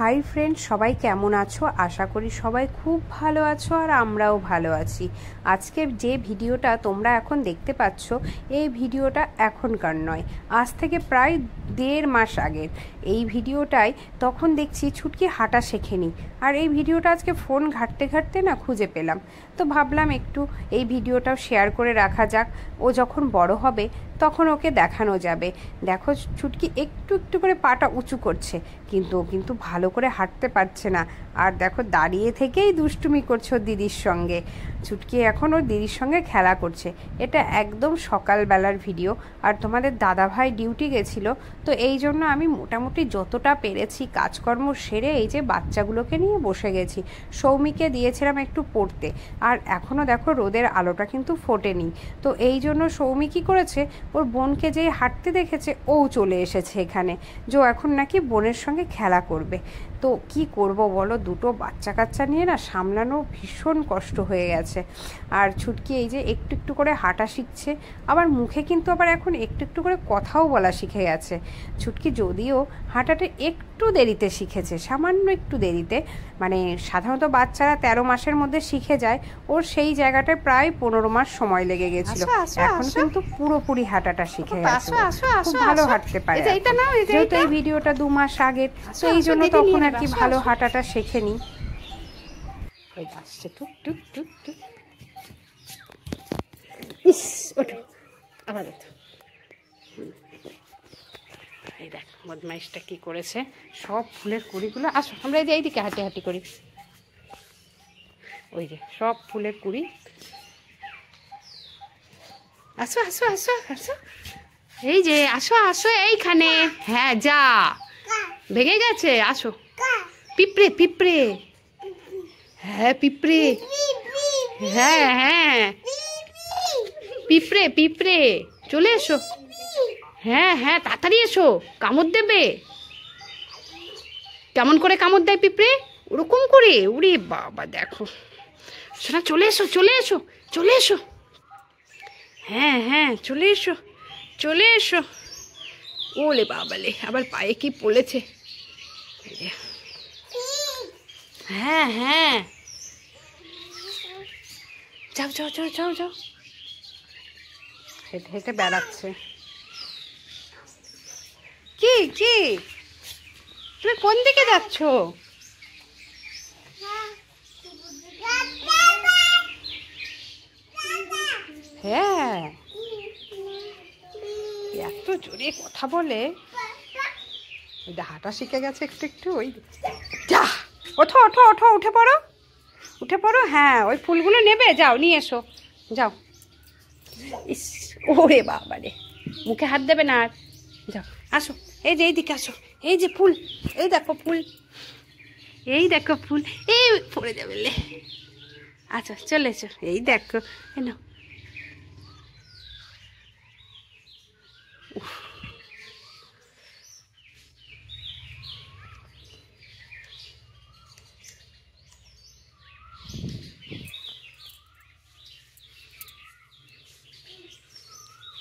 Hi friend, সবাই কেমন আছো? আশা করি সবাই খুব ভালো আছো আর আমরাও ভালো আছি। আজকে যে ভিডিওটা তোমরা এখন দেখতে পাচ্ছ, এই ভিডিওটা এখনকার নয়, আজ থেকে প্রায় 1.5 মাস আগের এই ভিডিওটাই। তখন দেখছি ছুটকি হাঁটা শেখেনি, আর এই ভিডিওটা আজকে ফোন ঘাঁটতে ঘাঁটতে না খুঁজে পেলাম। তো ভাবলাম একটু এই ভিডিওটাও শেয়ার করে রাখা যাক, ও যখন বড় হবে তখন ওকে দেখানো যাবে। দেখো, ছুটকি একটু একটু করে পাটা উঁচু করছে, কিন্তু ভালো করে হাঁটতে পারছে না। আর দেখো, দাঁড়িয়ে থেকেই দুষ্টুমি করছে ওর দিদির সঙ্গে। ছুটকি এখন ওর দিদির সঙ্গে খেলা করছে। এটা একদম সকালবেলার ভিডিও, আর তোমাদের দাদাভাই ডিউটি গেছিলো, তো এই জন্য আমি মোটামুটি যতটা পেরেছি কাজকর্ম সেরে এই যে বাচ্চাগুলোকে নিয়ে বসে গেছি। সৌমিকে দিয়েছিলাম একটু পড়তে, আর এখনও দেখো রোদের আলোটা কিন্তু ফোটেনি। তো এই জন্য সৌমি কী করেছে, ওর বোনকে যেই হাঁটতে দেখেছে ও চলে এসেছে এখানে, যে এখন নাকি বোনের সঙ্গে খেলা করবে। তো কি করব বলো, দুটো বাচ্চা কাচ্চা নিয়ে না সামলানো ভীষণ কষ্ট হয়ে গেছে। আর ছুটকি এই যে একটু একটু করে হাঁটা শিখছে, আবার মুখে কিন্তু আবার এখন একটু একটু করে কথাও বলা শিখে গেছে। ছুটকি যদিও হাঁটাটা একটু দেরিতে শিখেছে, সামান্য একটু দেরিতে, মানে সাধারণত বাচ্চারা 13 মাসের মধ্যে শিখে যায়, ওর সেই জায়গাটায় প্রায় 15 মাস সময় লেগে গেছিল। এখন কিন্তু পুরোপুরি হাঁটাটা শিখে গেছে, খুব ভালো হাঁটতে পারে। যেহেতু এই ভিডিওটা 2 মাস আগের, তো এই জন্য তখন আর কি ভালো হাঁটাটা শেখেনি। আসছে টুক টুক টুক টুক। ইস, ওঠো আবার ওঠো। এই দেখ বদমাইশটা কি করেছে, সব ফুলের কুড়িগুলো। আসো আমরা এইদিকে হাঁটি হাঁটি করি। ওই যে সব ফুলের কুড়ি। আসো আসো আসো আসো, এই যে আসো আসো এইখানে। হ্যাঁ যা, ভেঙে গেছে। আসো। পিঁপড়ে পিঁপড়ে, হ্যাঁ পিঁপড়ে, হ্যাঁ হ্যাঁ পিঁপড়ে পিঁপড়ে, চলে এসো। হ্যাঁ হ্যাঁ তাড়াতাড়ি এসো, কামড় দেবে। কেমন করে কামড় দেয় পিঁপড়ে? ওরকম করে। উরে বাবা, দেখো শোনা, চলে এসো চলে এসো চলে এসো। হ্যাঁ হ্যাঁ চলে এসো চলে এসো। ওলে বাবালে, আবার পায়ে কি পড়েছে। হ্যাঁ হ্যাঁ, যাও যাও যাও যাও যাও। হেঁটে হেঁটে বেড়াচ্ছে। কি কি, তুমি কোন দিকে যাচ্ছ? হ্যাঁ, এত জোরে কথা বলে। হাঁটা শিখে গেছে একটু একটু। ওই যা, ওঠো ওঠো ওঠো, উঠে পড়ো উঠে পড়ো। হ্যাঁ, ওই ফুলগুলো নেবে, যাও নিয়ে এসো যাও। ইস, ওরে বাবা রে, মুখে হাত দেবে না আর। যাও আসো, এই যে এইদিকে আসো। এই যে ফুল, এই দেখো ফুল, এই দেখো ফুল, এই পড়ে যাবে লে। আচ্ছা চলে এসো, এই দেখো। না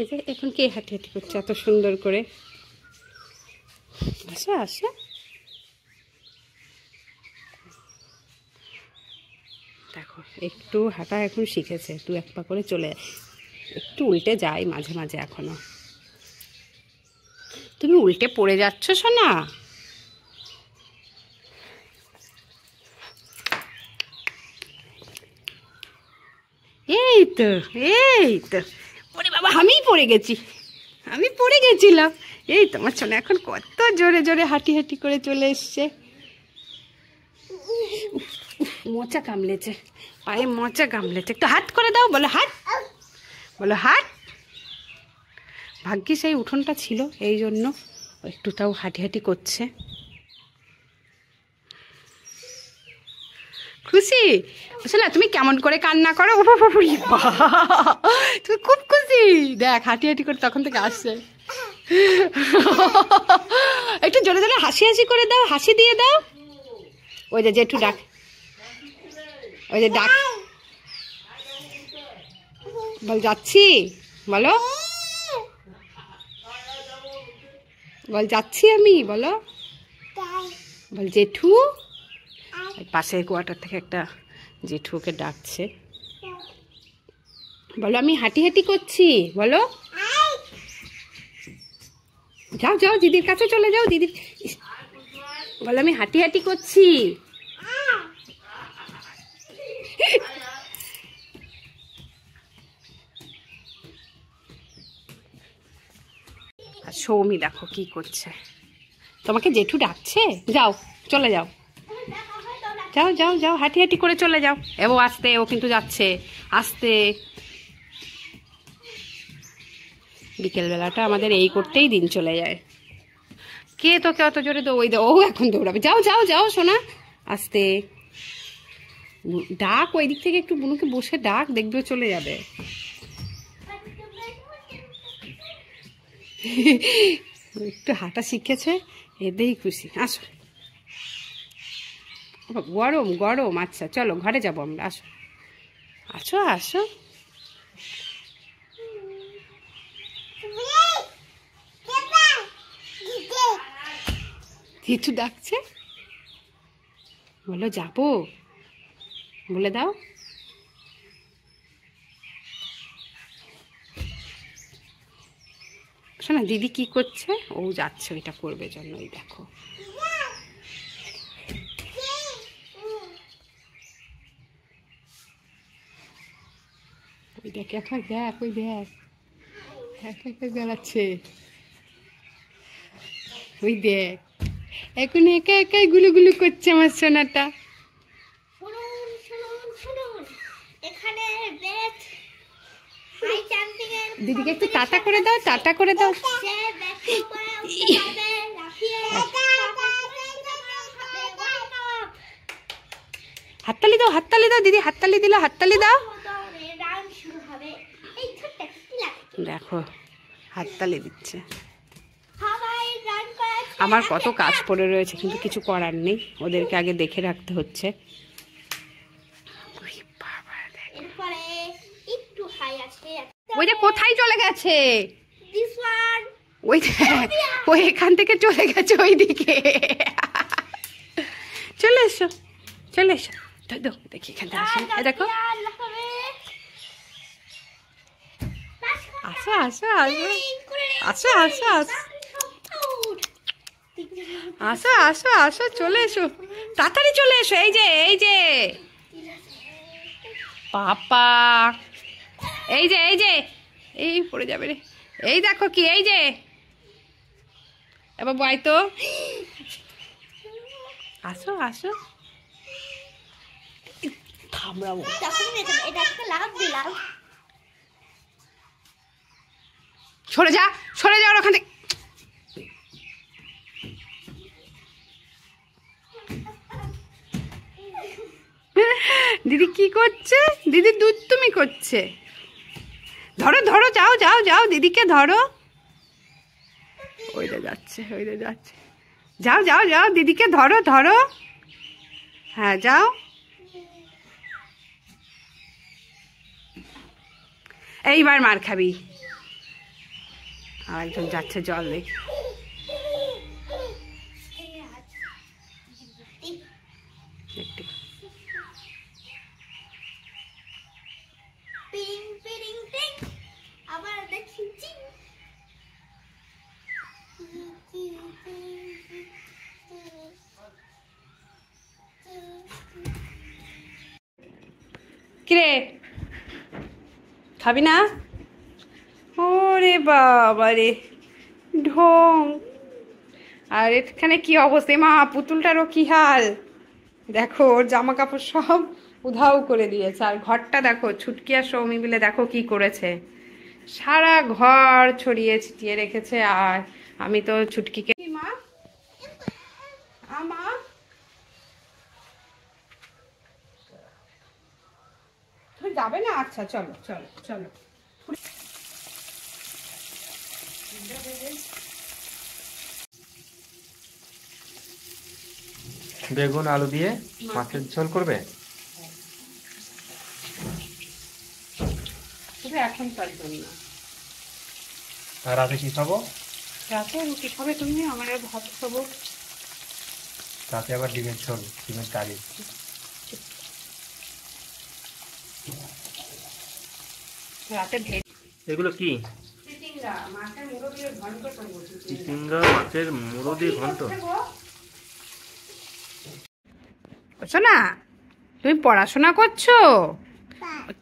এই যে এখন কে হাঁটি হাঁটি করছে এত সুন্দর করে? আসো আসো। দেখো একটু হাঁটা এখন শিখেছে, 2-1 পা করে চলে, একটু উল্টে যায় মাঝে মাঝে এখনো। তুমি উল্টে পড়ে যাচ্ছ সোনা। এই তো এই তো, ওরে বাবা আমিই পড়ে গেছি, আমি পড়ে গেছিলাম। এই তোমার সোনা এখন কত জোরে জোরে হাঁটি হাঁটি করে চলে এসছে। মোচা কামড়েছে, পায়ে মোচা কামড়েছে। একটু হাত করে দাও, বলো হাত, বলো হাত। ভাগ্যিস এই উঠোনটা ছিল, এই জন্য একটু তাও হাঁটি হাঁটি করছে। খুশি শোনা, তুমি কেমন করে কান্না করো। তুমি খুব খুশি, দেখ হাঁটি হাঁটি করে তখন থেকে আসছে। একটু জোরে জোরে হাসি হাসি করে দাও, হাসি দিয়ে দাও। ওই যে জেঠু ডাক, ওই যে ডাক, বল যাচ্ছি, বলো বল যাচ্ছি আমি, বলো বল জেঠু। পাশের কোয়ার্টার থেকে একটা জেঠু ওকে ডাকছে। বলো আমি হাঁটি হাঁটি করছি, বলো। যাও যাও দিদির কাছে চলে যাও, দিদির। বলো আমি হাঁটি হাঁটি করছি। আর সৌমি দেখো কি করছে, তোমাকে জেঠু ডাকছে, যাও চলে যাও, যাও যাও যাও হাঁটি হাঁটি করে চলে যাও। এও আস্তে, ও কিন্তু যাচ্ছে আস্তে। বিকেলবেলাটা আমাদের এই করতেই দিন চলে যায়। কে তোকে অত জোরে ওই ও এখন দৌড়াবে, যাও যাও যাও সোনা আস্তে। ডাক ওই দিক থেকে একটু বুনুকে বসে ডাক, দেখবে চলে যাবে। একটু হাঁটা শিখেছে, এতেই খুশি। আসো, গরম গরম, আচ্ছা চলো ঘরে যাবো আমরা, আসো আসো আসো। কিছু ডাকছে, বলো যাবো, বলে দাও। শোনা দিদি কি করছে, ও যাচ্ছে ওইটা করবে জন্য, ওই দেখো। ওই দেখ এখন, দেখ ওই দেখ একা একা বেড়াচ্ছে, ওই দেখ এখন একা একাই গুলু গুলু করছে আমার সোনাটা। দিদিকে একটু টাটা করে দাও, টাটা করে দাও। হাততালি দাও, হাততালি দাও দিদি, হাততালি দিল, হাততালি দাও। দেখো হাততালি দিচ্ছে। আমার কত কাজ পড়ে রয়েছে, কিন্তু কিছু করার নেই, ওদেরকে আগে দেখে রাখতে হচ্ছে। ওইটা কোথায় চলে গেছে, ওই ওই এখান থেকে চলে গেছে ওইদিকে। চলে এসো চলে এসো, দেখি এখান থেকে আসো, দেখো আসো আসো আসো আসো আসো আসো আসো আসো চলে এসো, তাড়াতাড়ি চলে এসো। এই যে এই যে পাপা, এই যে এই যে এই পড়ে যাবে রে, এই দেখো কি, এই যে এবার বয় তো, আসো আসো। থামড়াবো, সরে যা, সরে যাও ওখান থেকে। দিদি কি করছে, দিদি দুধ তুমি করছে, ধরো ধরো, যাও যাও যাও দিদিকে ধরো। ওইটা যাচ্ছে, ওইটা যাচ্ছে, যাও যাও যাও দিদিকে ধরো ধরো, হ্যাঁ যাও। এইবার মার খাবি। আর একজন যাচ্ছে জল দেখে। কিরে খাবি না? ওরে বাবা রে ঢং। আর এখানে কি অবস্থা, মা পুতুলটারও কি হাল দেখো, ওর জামা কাপড় সব উধাও করে দিয়েছে। আর ঘরটা দেখো, ছুটকি আর সৌমি মিলে দেখো কি করেছে, সারা ঘর ছড়িয়ে ছিটিয়ে রেখেছে। আর আমি তো ছুটকিকে, মা আমা তুমি যাবে না? আচ্ছা চলো চলো চলো। বেগুন আলু দিয়ে মাছের ঝোল করবে? এখন তরকারি না। আর রাতে কি খাবো? রাতে রুটি খাবে তুমি, আমার ভাত খাবো। সাথে আবার ডিমের ঝোল, ডিমের কারি। এগুলো কি? চিচিঙ্গা মাছের মুড়ো দিয়ে ঘন্ট। শোনা, তুমি পড়াশোনা করছো?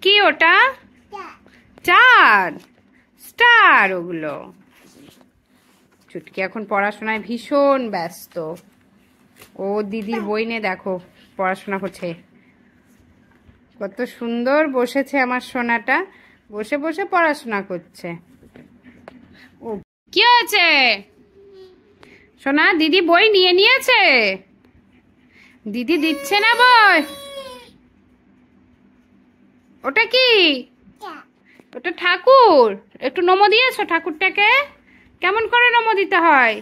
কি ওটা? চাঁদ, স্টার ওগুলো। চুটকি এখন পড়াশোনায় ভীষণ ব্যস্ত। ও দিদির বই নিয়ে দেখো পড়াশোনা করছে। কত সুন্দর বসেছে আমার সোনাটা, বসে বসে পড়াশোনা করছে। ও কি হয়েছে সোনা? দিদি বই নিয়ে নিয়েছে? দিদি দিচ্ছে না বই? ওটা কি? ওটা ঠাকুর। একটু নমো দিয়েছো ঠাকুরটাকে? কেমন করে নমো দিতে হয়?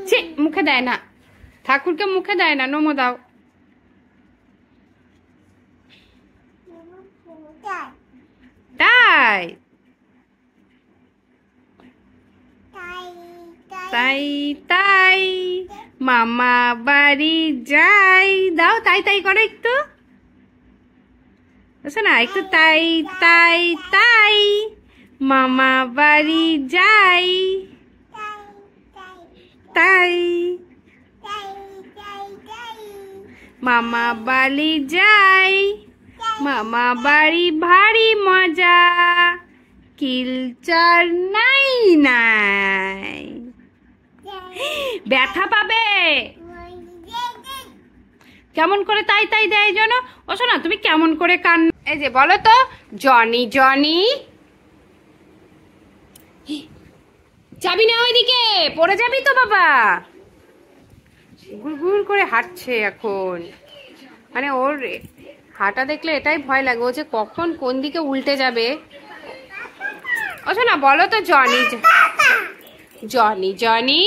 ছি, মুখে দেয় না, ঠাকুরকে মুখে দেয় না, নমো দাও। তাই তাই তাই মামা বাড়ি যাই, দাও তাই তাই করে একটু, বুঝছো না? একটু তাই তাই তাই মামা বাড়ি যাই, তাই মামা বাড়ি যাই, মামা বাড়ি ভারী মজা, কিলচার নাই নাই, ব্যথা পাবে। কেমন করে তাই তাই দেয় যেন? ও শোনা, তুমি কেমন করে কান, এই যে বলো তো, জনি জনি। যাবি না ওইদিকে, পড়ে যাবি তো বাবা। ঘুর ঘুর করে হাঁটছে এখন, মানে ওর হাঁটা দেখলে এটাই ভয় লাগে, ও যে কখন কোন দিকে উল্টে যাবে। ও শোনা, বলো তো জনি জনি জনি।